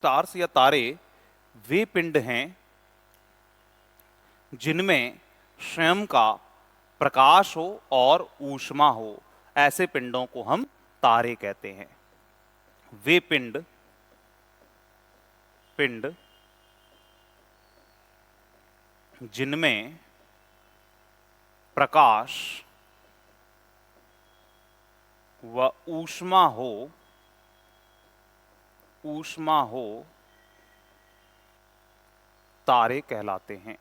Stars या तारे वे पिंड हैं जिनमें स्वयं का प्रकाश हो और ऊष्मा हो। ऐसे पिंडों को हम तारे कहते हैं। वे पिंड जिनमें प्रकाश व ऊष्मा हो तारे कहलाते हैं।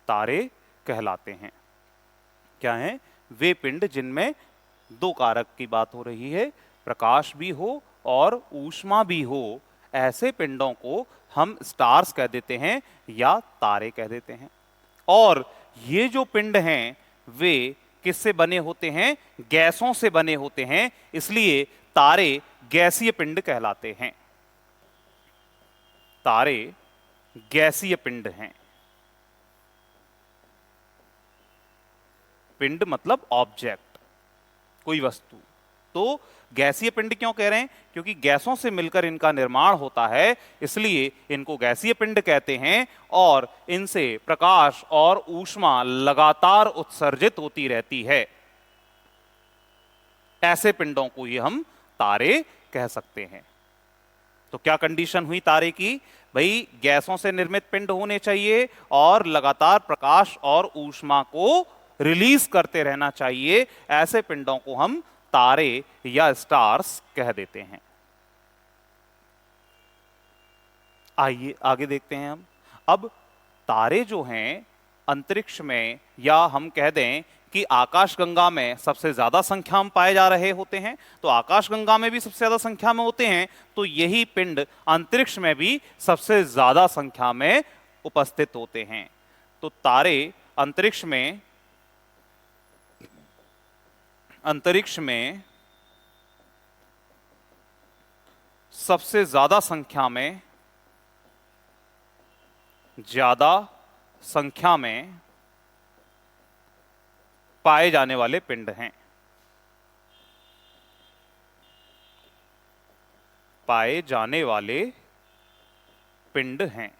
तारे कहलाते हैं। क्या हैं? वे पिंड जिनमें दो कारक की बात हो रही है, प्रकाश भी हो और ऊष्मा भी हो। ऐसे पिंडों को हम स्टार्स कह देते हैं या तारे कह देते हैं। और ये जो पिंड हैं वे किससे बने होते हैं? गैसों से बने होते हैं, इसलिए तारे गैसीय पिंड कहलाते हैं। तारे गैसीय पिंड हैं। पिंड मतलब ऑब्जेक्ट, कोई वस्तु। तो गैसीय पिंड क्यों कह रहे हैं? क्योंकि गैसों से मिलकर इनका निर्माण होता है, इसलिए इनको गैसीय पिंड कहते हैं। और इनसे प्रकाश और ऊष्मा लगातार उत्सर्जित होती रहती है। ऐसे पिंडों को ही हम तारे कह सकते हैं। तो क्या कंडीशन हुई तारे की? भाई गैसों से निर्मित पिंड होने चाहिए और लगातार प्रकाश और ऊष्मा को रिलीज करते रहना चाहिए। ऐसे पिंडों को हम तारे या स्टार्स कह देते हैं। आइए आगे देखते हैं हम। अब तारे जो हैं अंतरिक्ष में, या हम कह दें कि आकाशगंगा में सबसे ज्यादा संख्या में पाए जा रहे होते हैं। तो आकाशगंगा में भी सबसे ज्यादा संख्या में होते हैं, तो यही पिंड अंतरिक्ष में भी सबसे ज्यादा संख्या में उपस्थित होते हैं। तो तारे अंतरिक्ष में सबसे ज्यादा संख्या में पाए जाने वाले पिंड हैं। पाए जाने वाले पिंड हैं।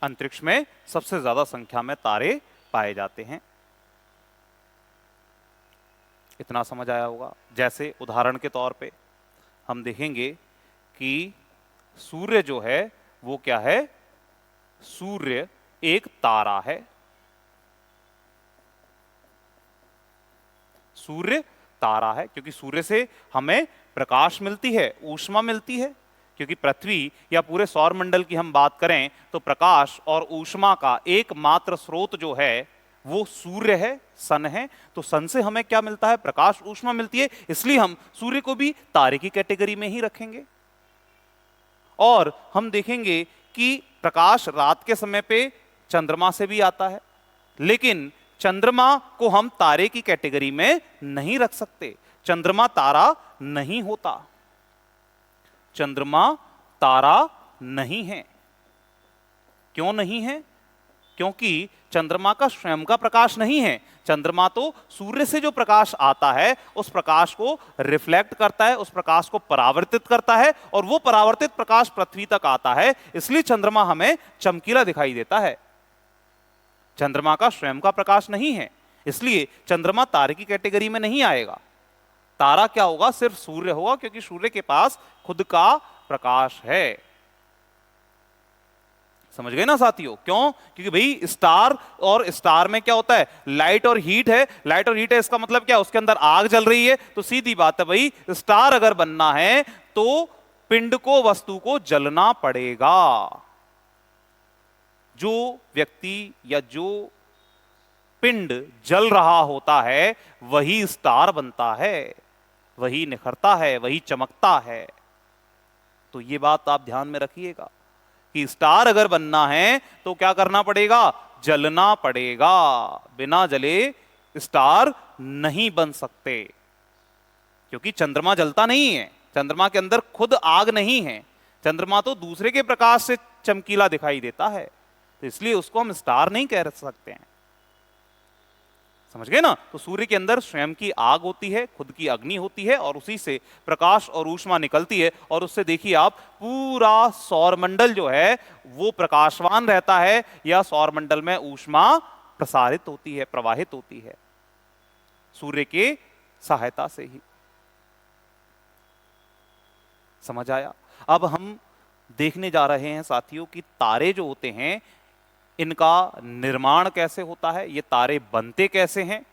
अंतरिक्ष में सबसे ज्यादा संख्या में तारे पाए जाते हैं। इतना समझ आया होगा। जैसे उदाहरण के तौर पे हम देखेंगे कि सूर्य जो है वो क्या है? सूर्य एक तारा है। सूर्य तारा है क्योंकि सूर्य से हमें प्रकाश मिलती है, ऊष्मा मिलती है। क्योंकि पृथ्वी या पूरे सौर मंडल की हम बात करें तो प्रकाश और ऊष्मा का एकमात्र स्रोत जो है वो सूर्य है, सन है। तो सन से हमें क्या मिलता है? प्रकाश, ऊष्मा मिलती है। इसलिए हम सूर्य को भी तारे की कैटेगरी में ही रखेंगे। और हम देखेंगे कि प्रकाश रात के समय पे चंद्रमा से भी आता है, लेकिन चंद्रमा को हम तारे की कैटेगरी में नहीं रख सकते। चंद्रमा तारा नहीं होता। चंद्रमा तारा नहीं है। क्यों नहीं है? क्योंकि चंद्रमा का स्वयं का प्रकाश नहीं है। चंद्रमा तो सूर्य से जो प्रकाश आता है उस प्रकाश को रिफ्लेक्ट करता है, उस प्रकाश को परावर्तित करता है, और वो परावर्तित प्रकाश पृथ्वी तक आता है। इसलिए चंद्रमा हमें चमकीला दिखाई देता है। चंद्रमा का स्वयं का प्रकाश नहीं है, इसलिए चंद्रमा तारे की कैटेगरी में नहीं आएगा। तारा क्या होगा? सिर्फ सूर्य होगा, क्योंकि सूर्य के पास खुद का प्रकाश है। समझ गए ना साथियों? क्यों? क्योंकि भाई स्टार, और स्टार में क्या होता है? लाइट और हीट है। लाइट और हीट है, इसका मतलब क्या? उसके अंदर आग जल रही है। तो सीधी बात है भाई, स्टार अगर बनना है तो पिंड को, वस्तु को जलना पड़ेगा। जो व्यक्ति या जो पिंड जल रहा होता है वही स्टार बनता है, वही निखरता है, वही चमकता है। तो ये बात आप ध्यान में रखिएगा कि स्टार अगर बनना है तो क्या करना पड़ेगा? जलना पड़ेगा। बिना जले स्टार नहीं बन सकते, क्योंकि चंद्रमा जलता नहीं है। चंद्रमा के अंदर खुद आग नहीं है। चंद्रमा तो दूसरे के प्रकाश से चमकीला दिखाई देता है, तो इसलिए उसको हम स्टार नहीं कह सकते हैं। समझ गए ना? तो सूर्य के अंदर स्वयं की आग होती है, खुद की अग्नि होती है, और उसी से प्रकाश और ऊष्मा निकलती है, और उससे देखिए आप पूरा सौरमंडल जो है वो प्रकाशवान रहता है, या सौरमंडल में ऊष्मा प्रसारित होती है, प्रवाहित होती है सूर्य के सहायता से ही। समझ आया? अब हम देखने जा रहे हैं साथियों कि तारे जो होते हैं इनका निर्माण कैसे होता है, ये तारे बनते कैसे हैं,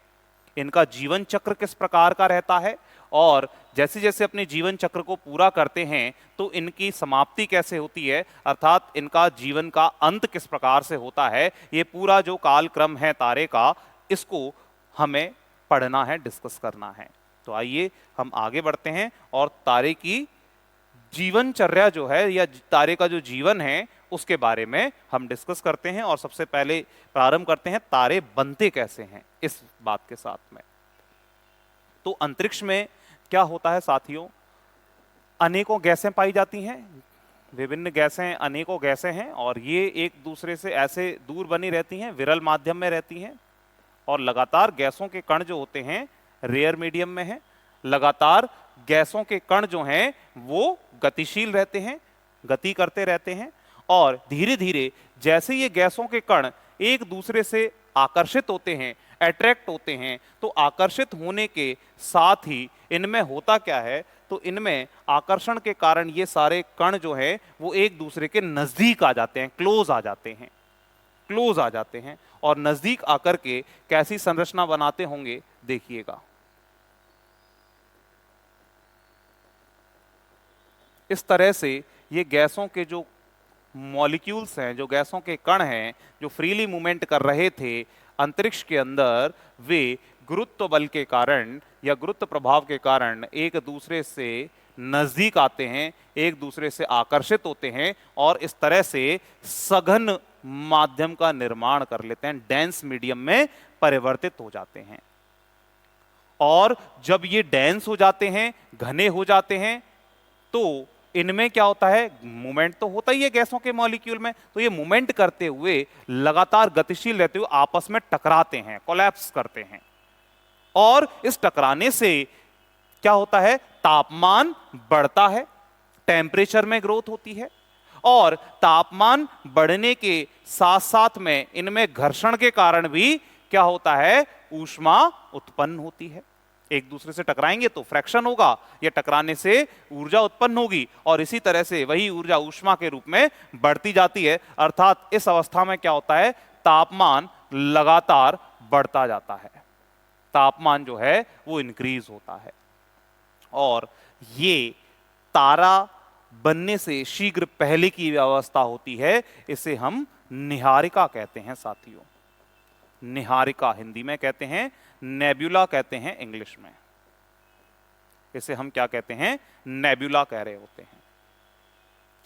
इनका जीवन चक्र किस प्रकार का रहता है, और जैसे जैसे अपने जीवन चक्र को पूरा करते हैं तो इनकी समाप्ति कैसे होती है, अर्थात इनका जीवन का अंत किस प्रकार से होता है। ये पूरा जो कालक्रम है तारे का, इसको हमें पढ़ना है, डिस्कस करना है। तो आइए हम आगे बढ़ते हैं और तारे की जीवनचर्या जो है या तारे का जो जीवन है उसके बारे में हम डिस्कस करते हैं। और सबसे पहले प्रारंभ करते हैं तारे बनते कैसे हैं इस बात के साथ में। तो अंतरिक्ष में क्या होता है साथियों, अनेकों गैसें पाई जाती हैं, विभिन्न गैसें, अनेकों गैसें हैं, और ये एक दूसरे से ऐसे दूर बनी रहती हैं, विरल माध्यम में रहती हैं, और लगातार गैसों के कण जो होते हैं रेयर मीडियम में है, लगातार गैसों के कण जो हैं वो गतिशील रहते हैं, गति करते रहते हैं, और धीरे धीरे जैसे ये गैसों के कण एक दूसरे से आकर्षित होते हैं, अट्रैक्ट होते हैं, तो आकर्षित होने के साथ ही इनमें होता क्या है, तो इनमें आकर्षण के कारण ये सारे कण जो हैं वो एक दूसरे के नजदीक आ जाते हैं, क्लोज आ जाते हैं, क्लोज आ जाते हैं, और नजदीक आकर के कैसी संरचना बनाते होंगे देखिएगा। इस तरह से ये गैसों के जो मॉलिक्यूल्स हैं, जो गैसों के कण हैं, जो फ्रीली मूवमेंट कर रहे थे अंतरिक्ष के अंदर, वे गुरुत्व बल के कारण या गुरुत्व प्रभाव के कारण एक दूसरे से नजदीक आते हैं, एक दूसरे से आकर्षित होते हैं, और इस तरह से सघन माध्यम का निर्माण कर लेते हैं, डेंस मीडियम में परिवर्तित हो जाते हैं। और जब ये डेंस हो जाते हैं, घने हो जाते हैं, तो इनमें क्या होता है, मूवमेंट तो होता ही है गैसों के मॉलिक्यूल में, तो ये मूवमेंट करते हुए लगातार गतिशील रहते हुए आपस में टकराते हैं, कोलैप्स करते हैं, और इस टकराने से क्या होता है, तापमान बढ़ता है, टेम्परेचर में ग्रोथ होती है, और तापमान बढ़ने के साथ साथ में इनमें घर्षण के कारण भी क्या होता है, ऊष्मा उत्पन्न होती है। एक दूसरे से टकराएंगे तो फ्रैक्शन होगा, या टकराने से ऊर्जा उत्पन्न होगी, और इसी तरह से वही ऊर्जा ऊष्मा के रूप में बढ़ती जाती है। अर्थात इस अवस्था में क्या होता है, तापमान लगातार बढ़ता जाता है, तापमान जो है वो इंक्रीज होता है। और ये तारा बनने से शीघ्र पहले की व्यवस्था होती है, इसे हम निहारिका कहते हैं साथियों। निहारिका हिंदी में कहते हैं, नेब्यूला कहते हैं इंग्लिश में। इसे हम क्या कहते हैं, नेब्यूला कह रहे होते हैं।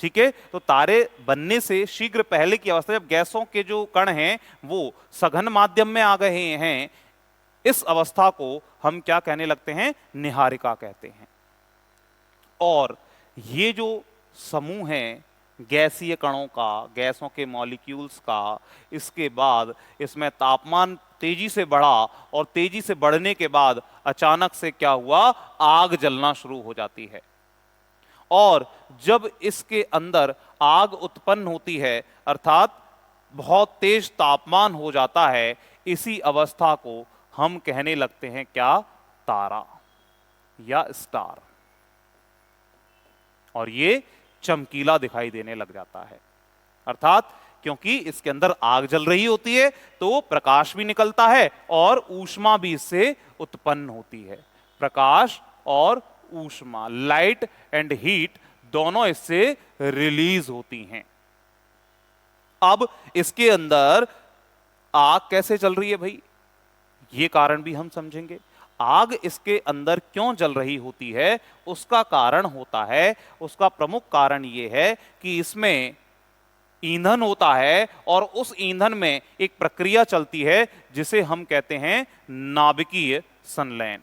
ठीक है, तो तारे बनने से शीघ्र पहले की अवस्था, जब गैसों के जो कण हैं वो सघन माध्यम में आ गए हैं, इस अवस्था को हम क्या कहने लगते हैं, निहारिका कहते हैं। और ये जो समूह है गैसीय कणों का, गैसों के मॉलिक्यूल्स का, इसके बाद इसमें तापमान तेजी से बढ़ा, और तेजी से बढ़ने के बाद अचानक से क्या हुआ, आग जलना शुरू हो जाती है। और जब इसके अंदर आग उत्पन्न होती है, अर्थात बहुत तेज तापमान हो जाता है, इसी अवस्था को हम कहने लगते हैं क्या, तारा या स्टार। और ये चमकीला दिखाई देने लग जाता है, अर्थात क्योंकि इसके अंदर आग जल रही होती है तो प्रकाश भी निकलता है और ऊष्मा भी इससे उत्पन्न होती है। प्रकाश और ऊष्मा, लाइट एंड हीट, दोनों इससे रिलीज होती हैं। अब इसके अंदर आग कैसे चल रही है भाई, ये कारण भी हम समझेंगे। आग इसके अंदर क्यों जल रही होती है, उसका कारण होता है, उसका प्रमुख कारण यह है कि इसमें ईंधन होता है, और उस ईंधन में एक प्रक्रिया चलती है जिसे हम कहते हैं नाभिकीय संलयन।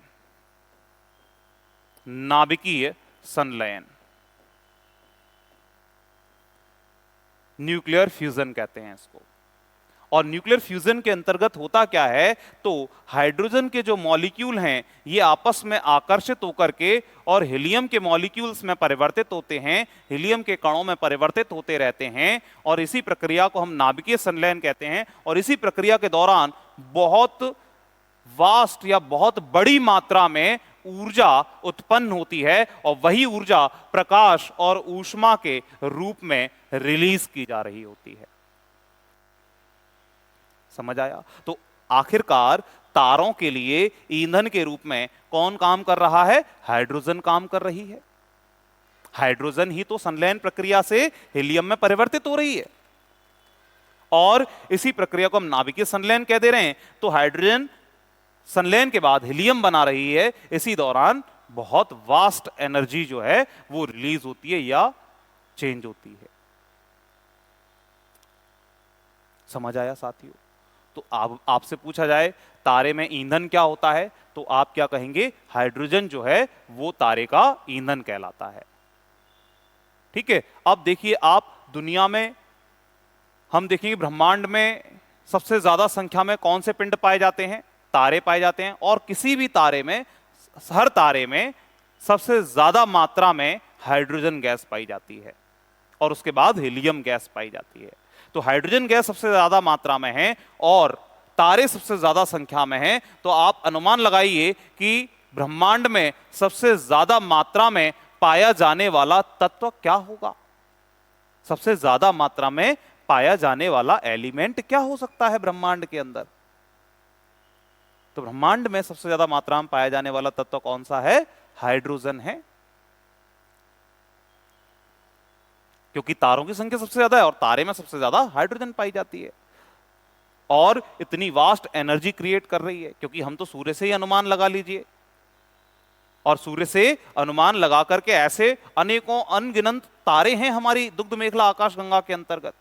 नाभिकीय संलयन। न्यूक्लियर फ्यूजन कहते हैं इसको। और न्यूक्लियर फ्यूजन के अंतर्गत होता क्या है, तो हाइड्रोजन के जो मॉलिक्यूल हैं ये आपस में आकर्षित होकर के और हीलियम के मॉलिक्यूल्स में परिवर्तित होते हैं, हीलियम के कणों में परिवर्तित होते रहते हैं, और इसी प्रक्रिया को हम नाभिकीय संलयन कहते हैं। और इसी प्रक्रिया के दौरान बहुत वास्ट या बहुत बड़ी मात्रा में ऊर्जा उत्पन्न होती है, और वही ऊर्जा प्रकाश और ऊष्मा के रूप में रिलीज की जा रही होती है। समझ आया? तो आखिरकार तारों के लिए ईंधन के रूप में कौन काम कर रहा है? हाइड्रोजन काम कर रही है। हाइड्रोजन ही तो संलयन प्रक्रिया से हीलियम में परिवर्तित हो रही है, और इसी प्रक्रिया को हम नाभिकीय संलयन कह दे रहे हैं। तो हाइड्रोजन संलयन के बाद हीलियम बना रही है, इसी दौरान बहुत वास्ट एनर्जी जो है वो रिलीज होती है या चेंज होती है। समझ आया साथियों? तो आपसे पूछा जाए तारे में ईंधन क्या होता है, तो आप क्या कहेंगे? हाइड्रोजन जो है वो तारे का ईंधन कहलाता है। ठीक है। अब देखिए आप दुनिया में, हम देखेंगे ब्रह्मांड में सबसे ज्यादा संख्या में कौन से पिंड पाए जाते हैं? तारे पाए जाते हैं। और किसी भी तारे में, हर तारे में सबसे ज्यादा मात्रा में हाइड्रोजन गैस पाई जाती है, और उसके बाद हीलियम गैस पाई जाती है। तो हाइड्रोजन गैस सबसे ज्यादा मात्रा में है और तारे सबसे ज्यादा संख्या में हैं। तो आप अनुमान लगाइए कि ब्रह्मांड में सबसे ज्यादा मात्रा में पाया जाने वाला तत्व क्या होगा? सबसे ज्यादा मात्रा में पाया जाने वाला एलिमेंट क्या हो सकता है ब्रह्मांड के अंदर? तो ब्रह्मांड में सबसे ज्यादा मात्रा में पाया जाने वाला तत्व कौन सा है? हाइड्रोजन है, क्योंकि तारों की संख्या सबसे ज्यादा है और तारे में सबसे ज्यादा हाइड्रोजन पाई जाती है, और इतनी वास्ट एनर्जी क्रिएट कर रही है। क्योंकि हम तो सूर्य से ही अनुमान लगा लीजिए, और सूर्य से अनुमान लगा करके ऐसे अनेकों अनगिनत तारे हैं हमारी दुग्ध मेखला आकाशगंगा के अंतर्गत,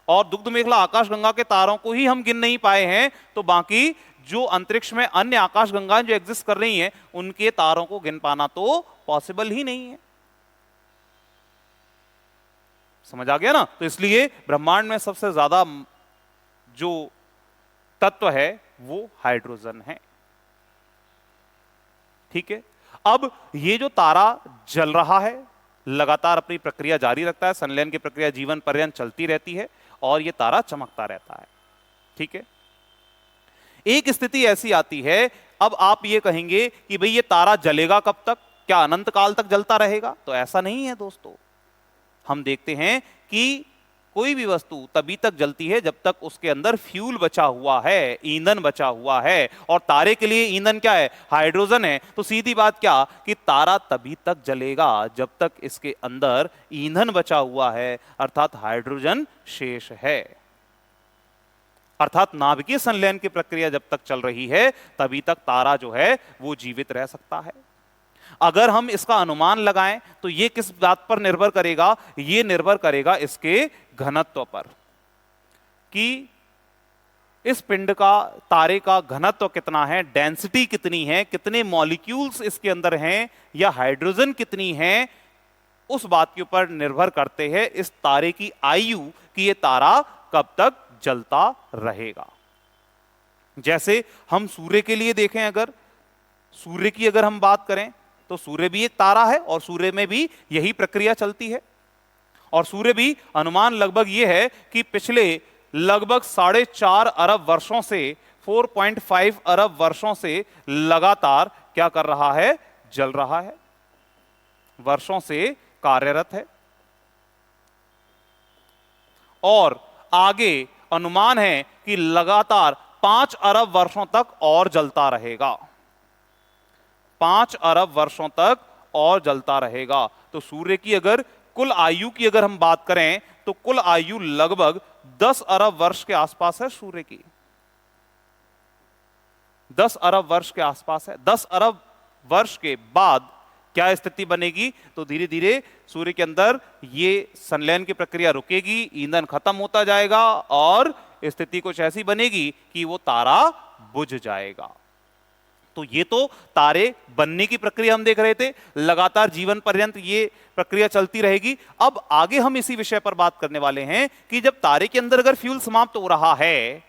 और दुग्ध मेखला आकाशगंगा के तारों को ही हम गिन नहीं पाए हैं, तो बाकी जो अंतरिक्ष में अन्य आकाशगंगाएं जो एग्जिस्ट कर रही हैं उनके तारों को गिन पाना तो पॉसिबल ही नहीं है। समझ आ गया ना? तो इसलिए ब्रह्मांड में सबसे ज्यादा जो तत्व है वो हाइड्रोजन है। ठीक है। अब ये जो तारा जल रहा है, लगातार अपनी प्रक्रिया जारी रखता है, संलयन की प्रक्रिया जीवन पर्यंत चलती रहती है, और ये तारा चमकता रहता है। ठीक है। एक स्थिति ऐसी आती है, अब आप ये कहेंगे कि भाई ये तारा जलेगा कब तक? क्या अनंत काल तक जलता रहेगा? तो ऐसा नहीं है दोस्तों। हम देखते हैं कि कोई भी वस्तु तभी तक जलती है जब तक उसके अंदर फ्यूल बचा हुआ है, ईंधन बचा हुआ है, और तारे के लिए ईंधन क्या है? हाइड्रोजन है। तो सीधी बात क्या कि तारा तभी तक जलेगा जब तक इसके अंदर ईंधन बचा हुआ है, अर्थात हाइड्रोजन शेष है। अर्थात नाभिकीय संलयन की प्रक्रिया जब तक चल रही है तभी तक तारा जो है वो जीवित रह सकता है। अगर हम इसका अनुमान लगाएं तो ये किस बात पर निर्भर करेगा? ये निर्भर करेगा इसके घनत्व पर, कि इस पिंड का, तारे का घनत्व कितना है, डेंसिटी कितनी है, कितने मॉलिक्यूल्स इसके अंदर हैं, या हाइड्रोजन कितनी है, उस बात के ऊपर निर्भर करते हैं इस तारे की आयु कि ये तारा कब तक जलता रहेगा। जैसे हम सूर्य के लिए देखें, अगर सूर्य की अगर हम बात करें तो सूर्य भी एक तारा है, और सूर्य में भी यही प्रक्रिया चलती है, और सूर्य भी अनुमान लगभग ये है कि पिछले लगभग 4.5 अरब वर्षों से, 4.5 अरब वर्षों से लगातार क्या कर रहा है? जल रहा है, वर्षों से कार्यरत है, और आगे अनुमान है कि लगातार 5 अरब वर्षों तक और जलता रहेगा, 5 अरब वर्षों तक और जलता रहेगा। तो सूर्य की अगर कुल आयु की अगर हम बात करें तो कुल आयु लगभग 10 अरब वर्ष के आसपास है सूर्य की, 10 अरब वर्ष के आसपास है। 10 अरब वर्ष के बाद क्या स्थिति बनेगी? तो धीरे धीरे सूर्य के अंदर ये संलयन की प्रक्रिया रुकेगी, ईंधन खत्म होता जाएगा, और स्थिति कुछ ऐसी बनेगी कि वो तारा बुझ जाएगा। तो ये तो तारे बनने की प्रक्रिया हम देख रहे थे, लगातार जीवन पर्यंत ये प्रक्रिया चलती रहेगी। अब आगे हम इसी विषय पर बात करने वाले हैं कि जब तारे के अंदर अगर फ्यूल समाप्त हो रहा है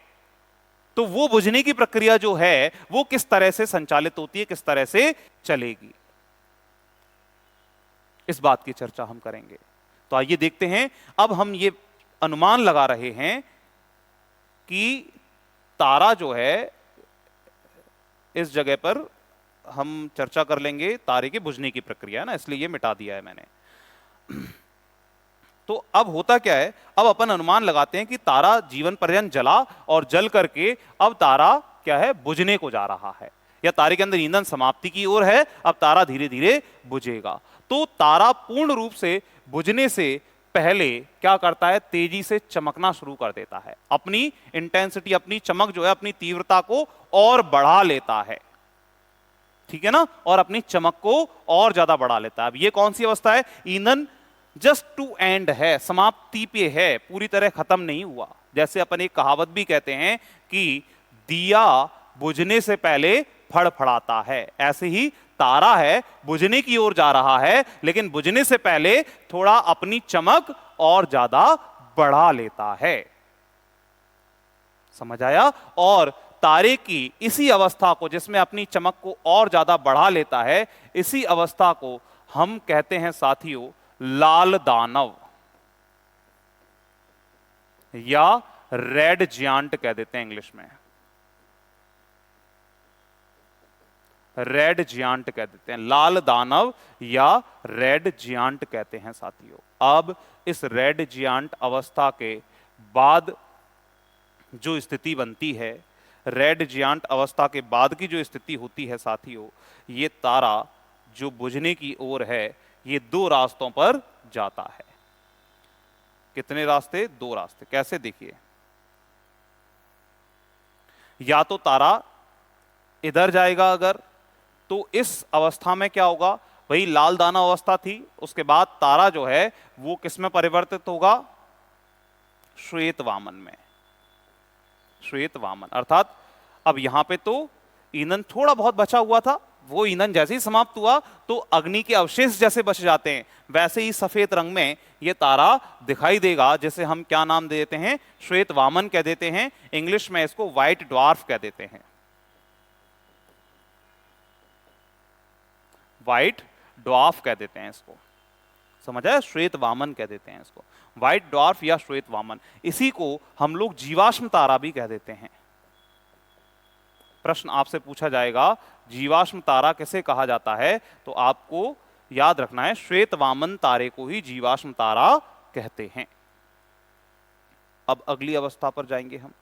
तो वो बुझने की प्रक्रिया जो है वो किस तरह से संचालित होती है, किस तरह से चलेगी, इस बात की चर्चा हम करेंगे। तो आइए देखते हैं। अब हम ये अनुमान लगा रहे हैं कि तारा जो है, इस जगह पर हम चर्चा कर लेंगे तारे के बुझने की प्रक्रिया, है ना, इसलिए ये मिटा दिया है मैंने। तो अब होता क्या है, अब अपन अनुमान लगाते हैं कि तारा जीवन पर्यंत जला और जल करके अब तारा क्या है, बुझने को जा रहा है, या तारे के अंदर ईंधन समाप्ति की ओर है, अब तारा धीरे धीरे बुझेगा। तो तारा पूर्ण रूप से बुझने से पहले क्या करता है, तेजी से चमकना शुरू कर देता है, अपनी इंटेंसिटी, अपनी चमक जो है, अपनी तीव्रता को और बढ़ा लेता है, ठीक है ना, और अपनी चमक को और ज्यादा बढ़ा लेता है। अब ये कौन सी अवस्था है, ईंधन जस्ट टू एंड है, समाप्ति पे है, पूरी तरह खत्म नहीं हुआ। जैसे अपन एक कहावत भी कहते हैं कि दिया बुझने से पहले फड़फड़ाता है, ऐसे ही तारा है, बुझने की ओर जा रहा है, लेकिन बुझने से पहले थोड़ा अपनी चमक और ज्यादा बढ़ा लेता है। समझ आया? और तारे की इसी अवस्था को, जिसमें अपनी चमक को और ज्यादा बढ़ा लेता है, इसी अवस्था को हम कहते हैं साथियों लाल दानव, या रेड जियांट कह देते हैं इंग्लिश में, रेड जियांट कह देते हैं, लाल दानव या रेड जियांट कहते हैं साथियों। अब इस रेड जियांट अवस्था के बाद जो स्थिति बनती है, रेड जियांट अवस्था के बाद की जो स्थिति होती है साथियों, ये तारा जो बुझने की ओर है, ये दो रास्तों पर जाता है। कितने रास्ते? दो रास्ते। कैसे? देखिए, या तो तारा इधर जाएगा अगर, तो इस अवस्था में क्या होगा, वही लाल दाना अवस्था थी, उसके बाद तारा जो है वो किस में परिवर्तित होगा, श्वेत वामन में, श्वेत वामन। अर्थात अब यहां पे तो ईंधन थोड़ा बहुत बचा हुआ था, वो ईंधन जैसे ही समाप्त हुआ तो अग्नि के अवशेष जैसे बच जाते हैं, वैसे ही सफेद रंग में ये तारा दिखाई देगा, जिसे हम क्या नाम दे देते हैं, श्वेत वामन कह देते हैं। इंग्लिश में इसको व्हाइट ड्वार्फ कह देते हैं, व्हाइट ड्वार्फ कह देते हैं इसको। समझ आया? श्वेत वामन कह देते हैं इसको, व्हाइट ड्वार्फ या श्वेत वामन। इसी को हम लोग जीवाश्म तारा भी कह देते हैं। प्रश्न आपसे पूछा जाएगा जीवाश्म तारा किसे कहा जाता है, तो आपको याद रखना है श्वेत वामन तारे को ही जीवाश्म तारा कहते हैं। अब अगली अवस्था पर जाएंगे हम।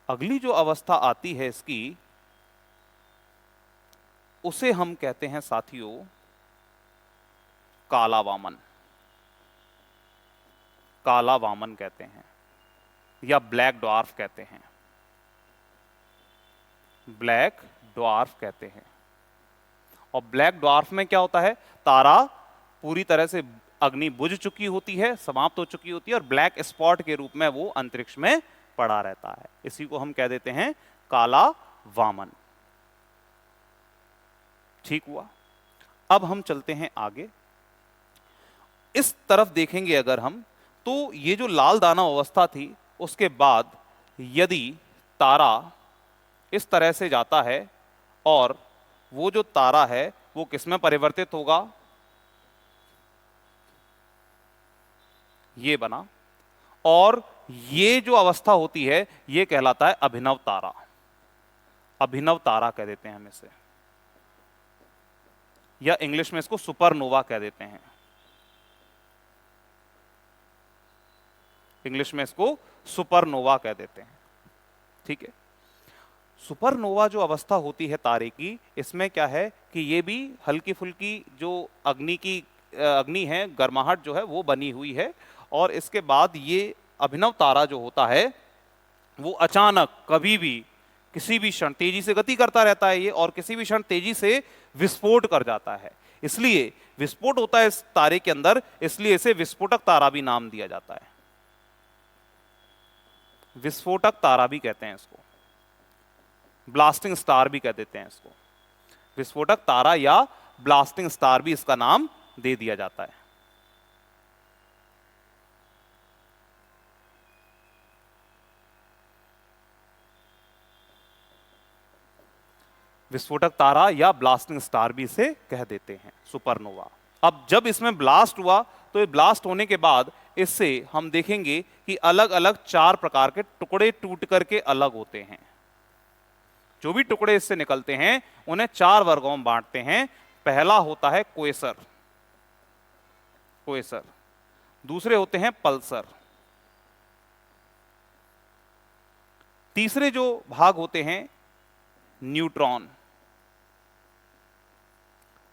अगली जो अवस्था आती है इसकी, उसे हम कहते हैं साथियों काला वामन, काला वामन कहते हैं, या ब्लैक ड्वार्फ कहते हैं, ब्लैक ड्वार्फ कहते हैं। और ब्लैक ड्वार्फ में क्या होता है, तारा पूरी तरह से अग्नि बुझ चुकी होती है, समाप्त हो चुकी होती है, और ब्लैक स्पॉट के रूप में वो अंतरिक्ष में पड़ा रहता है। इसी को हम कह देते हैं काला वामन। ठीक हुआ। अब हम चलते हैं आगे। इस तरफ देखेंगे अगर हम, तो ये जो लाल दाना अवस्था थी, उसके बाद यदि तारा इस तरह से जाता है, और वो जो तारा है वो किसमें परिवर्तित होगा, ये बना, और ये जो अवस्था होती है ये कहलाता है अभिनव तारा। अभिनव तारा कह देते हैं हम इसे, या इंग्लिश में इसको सुपरनोवा कह देते हैं। इंग्लिश में इसको सुपरनोवा कह देते हैं। ठीक है। सुपरनोवा जो अवस्था होती है तारे की, इसमें क्या है कि ये भी हल्की फुल्की जो अग्नि है, गर्माहट जो है वो बनी हुई है, और इसके बाद ये अभिनव तारा जो होता है वो अचानक कभी भी किसी भी क्षण तेजी से गति करता रहता है ये, और किसी भी क्षण तेजी से विस्फोट कर जाता है। इसलिए विस्फोट होता है इस तारे के अंदर, इसलिए इसे विस्फोटक तारा भी नाम दिया जाता है। विस्फोटक तारा भी कहते हैं इसको, ब्लास्टिंग स्टार भी कह देते हैं इसको। विस्फोटक तारा या ब्लास्टिंग स्टार भी इसका नाम दे दिया जाता है। विस्फोटक तारा या ब्लास्टिंग स्टार भी इसे कह देते हैं, सुपरनोवा। अब जब इसमें ब्लास्ट हुआ तो ये ब्लास्ट होने के बाद इससे हम देखेंगे कि अलग अलग 4 प्रकार के टुकड़े टूट करके अलग होते हैं। जो भी टुकड़े इससे निकलते हैं उन्हें 4 वर्गों में बांटते हैं। पहला होता है क्वेसर, क्वेसर। दूसरे होते हैं पल्सर। तीसरे जो भाग होते हैं न्यूट्रॉन।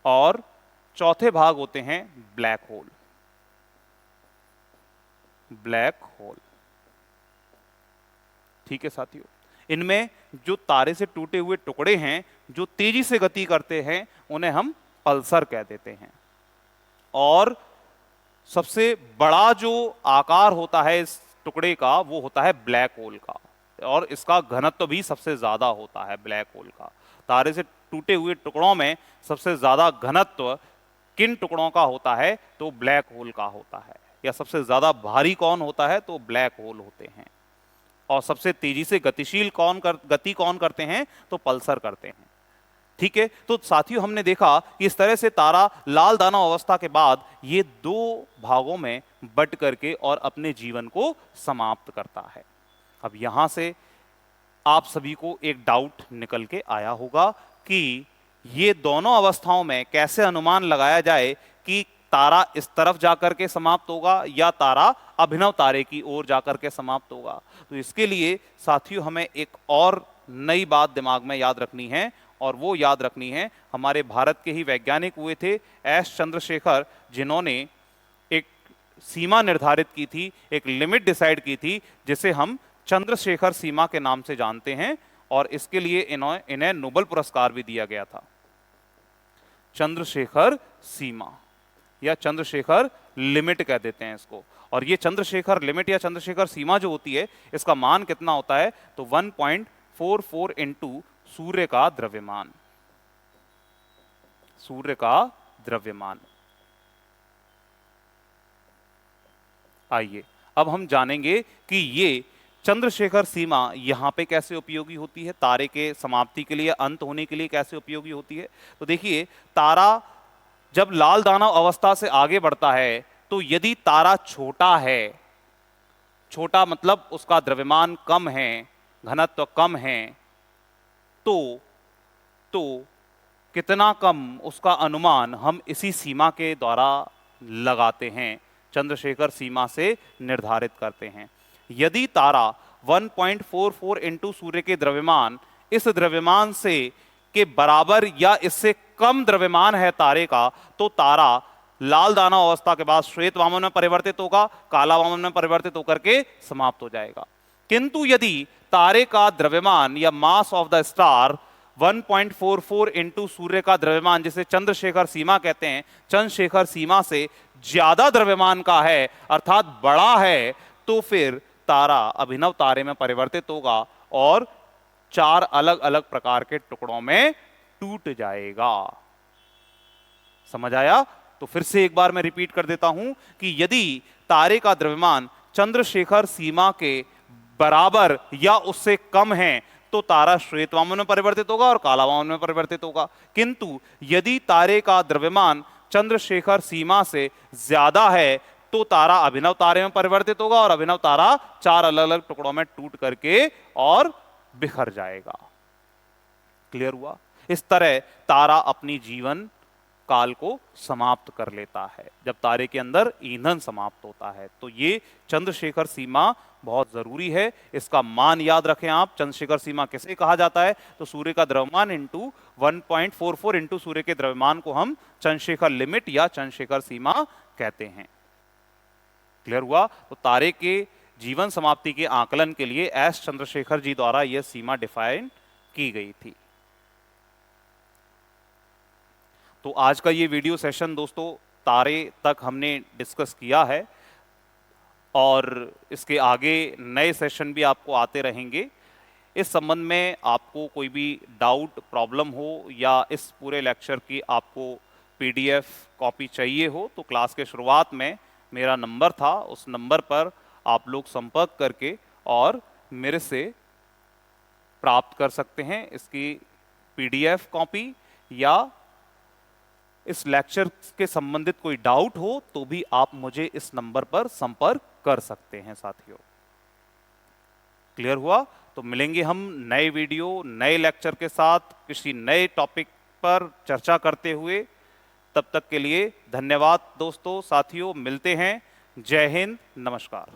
और चौथे भाग होते हैं ब्लैक होल, ब्लैक होल। ठीक है साथियों, इनमें जो तारे से टूटे हुए टुकड़े हैं जो तेजी से गति करते हैं उन्हें हम पल्सर कह देते हैं। और सबसे बड़ा जो आकार होता है इस टुकड़े का वो होता है ब्लैक होल का, और इसका घनत्व भी सबसे ज्यादा होता है ब्लैक होल का। तारे से टूटे हुए टुकड़ों में सबसे ज्यादा घनत्व किन टुकड़ों का होता है? तो ब्लैक होल का होता है। या सबसे ज्यादा भारी कौन होता है? तो ब्लैक होल होते हैं। और सबसे तेजी से गति कौन करते हैं? तो पल्सर करते हैं। ठीक है, तो साथियों हमने देखा कि इस तरह से तारा लाल दानव अवस्था के बाद ये 2 भागों में बट करके और अपने जीवन को समाप्त करता है। अब यहां से आप सभी को एक डाउट निकल के आया होगा कि ये दोनों अवस्थाओं में कैसे अनुमान लगाया जाए कि तारा इस तरफ जाकर के समाप्त होगा या तारा अभिनव तारे की ओर जाकर के समाप्त होगा। तो इसके लिए साथियों हमें एक और नई बात दिमाग में याद रखनी है, और वो याद रखनी है हमारे भारत के ही वैज्ञानिक हुए थे एस चंद्रशेखर, जिन्होंने एक सीमा निर्धारित की थी, एक लिमिट डिसाइड की थी जिसे हम चंद्रशेखर सीमा के नाम से जानते हैं। और इसके लिए इन्हें नोबेल पुरस्कार भी दिया गया था। चंद्रशेखर सीमा या चंद्रशेखर लिमिट कह देते हैं इसको। और ये चंद्रशेखर लिमिट या चंद्रशेखर सीमा जो होती है इसका मान कितना होता है? तो 1.44 इंटू सूर्य का द्रव्यमान, सूर्य का द्रव्यमान। आइए अब हम जानेंगे कि ये चंद्रशेखर सीमा यहां पे कैसे उपयोगी होती है, तारे के समाप्ति के लिए, अंत होने के लिए कैसे उपयोगी होती है। तो देखिए, तारा जब लाल दानव अवस्था से आगे बढ़ता है तो यदि तारा छोटा है, छोटा मतलब उसका द्रव्यमान कम है, घनत्व कम है, तो कितना कम उसका अनुमान हम इसी सीमा के द्वारा लगाते हैं, चंद्रशेखर सीमा से निर्धारित करते हैं। यदि तारा 1.44 इंटू सूर्य के द्रव्यमान, इस द्रव्यमान से के बराबर या इससे कम द्रव्यमान है तारे का, तो तारा लाल दानव अवस्था के बाद श्वेत वामन में परिवर्तित होगा, काला वामन में परिवर्तित होकर के समाप्त हो जाएगा। किंतु यदि तारे का द्रव्यमान या mass of the star 1.44 into सूर्य का द्रव्यमान, जिसे चंद्रशेखर सीमा कहते हैं, चंद्रशेखर सीमा से ज्यादा द्रव्यमान का है, अर्थात बड़ा है, तो फिर तारा अभिनव तारे में परिवर्तित होगा और 4 अलग अलग प्रकार के टुकड़ों में टूट जाएगा। समझ आया? तो फिर से एक बार मैं रिपीट कर देता हूं कि यदि तारे का द्रव्यमान चंद्रशेखर सीमा के बराबर या उससे कम है तो तारा श्वेत वामन में परिवर्तित होगा और काला वामन में परिवर्तित होगा। किंतु यदि तारे का द्रव्यमान चंद्रशेखर सीमा से ज्यादा है तो तारा अभिनव तारे में परिवर्तित होगा और अभिनव तारा 4 अलग अलग टुकड़ों में टूट करके और बिखर जाएगा। क्लियर हुआ? इस तरह तारा अपनी जीवन काल को समाप्त कर लेता है जब तारे के अंदर ईंधन समाप्त होता है। तो ये चंद्रशेखर सीमा बहुत जरूरी है, इसका मान याद रखें आप। चंद्रशेखर सीमा किसे कहा जाता है? तो सूर्य का द्रव्यमान इंटू 1.44 इंटू सूर्य के द्रव्यमान को हम चंद्रशेखर लिमिट या चंद्रशेखर सीमा कहते हैं। क्लियर हुआ? तो तारे के जीवन समाप्ति के आकलन के लिए एस चंद्रशेखर जी द्वारा यह सीमा डिफाइन की गई थी। तो आज का ये वीडियो सेशन दोस्तों तारे तक हमने डिस्कस किया है और इसके आगे नए सेशन भी आपको आते रहेंगे। इस संबंध में आपको कोई भी डाउट प्रॉब्लम हो या इस पूरे लेक्चर की आपको पीडीएफ कॉपी चाहिए हो तो क्लास के शुरुआत में मेरा नंबर था, उस नंबर पर आप लोग संपर्क करके और मेरे से प्राप्त कर सकते हैं इसकी पीडीएफ कॉपी, या इस लेक्चर के संबंधित कोई डाउट हो तो भी आप मुझे इस नंबर पर संपर्क कर सकते हैं साथियों। क्लियर हुआ? तो मिलेंगे हम नए वीडियो नए लेक्चर के साथ किसी नए टॉपिक पर चर्चा करते हुए। तब तक के लिए धन्यवाद दोस्तों, साथियों, मिलते हैं। जय हिंद, नमस्कार।